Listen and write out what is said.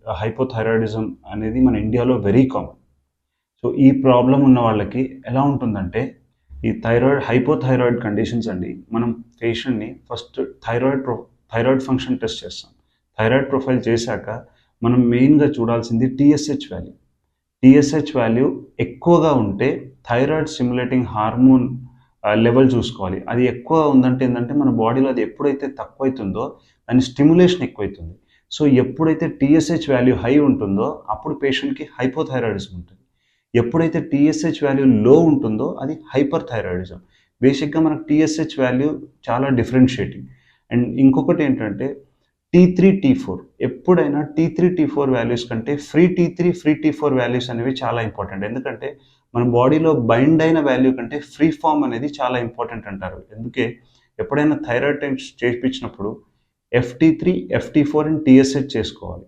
Hypothyroidism అనేది మన ఇండియాలో వెరీ కామన్. సో ఈ ప్రాబ్లం ఉన్న వాళ్ళకి ఎలా ఉంటుందంటే, ఈ హైపోథైరాయిడ్ కండిషన్స్ అండి, మనం పేషెంట్ని ఫస్ట్ థైరాయిడ్ ఫంక్షన్ టెస్ట్ చేస్తాం. థైరాయిడ్ ప్రొఫైల్ చేశాక మనం మెయిన్గా చూడాల్సింది టీఎస్హెచ్ వాల్యూ. టీఎస్హెచ్ వాల్యూ ఎక్కువగా ఉంటే థైరాయిడ్ స్టిమ్యులేటింగ్ హార్మోన్ లెవెల్ చూసుకోవాలి. అది ఎక్కువ ఉందంటే ఏంటంటే మన బాడీలో అది ఎప్పుడైతే తక్కువైతుందో దాని స్టిమ్యులేషన్ ఎక్కువైతుంది. సో ఎప్పుడైతే టీఎస్హెచ్ వాల్యూ హై ఉంటుందో అప్పుడు పేషెంట్కి హైపోథైరాయిడిజం ఉంటుంది. ఎప్పుడైతే టీఎస్హెచ్ వాల్యూ లో ఉంటుందో అది హైపర్ థైరాయిడిజం. బేసిక్గా మనకు టీఎస్హెచ్ వాల్యూ చాలా డిఫరెన్షియేటింగ్. అండ్ ఇంకొకటి ఏంటంటే T3, T4 ఎప్పుడైనా T3, T4 వాల్యూస్ కంటే free T3, free T4 values అనేవి చాలా ఇంపార్టెంట్. ఎందుకంటే మన బాడీలో బైండ్ అయిన వాల్యూ కంటే ఫ్రీ ఫామ్ అనేది చాలా ఇంపార్టెంట్ అంటారు. ఎందుకే ఎప్పుడైనా థైరాయిడ్ టెస్ట్ చేయించినప్పుడు FT3, FT4 అండ్ TSH చేసుకోవాలి.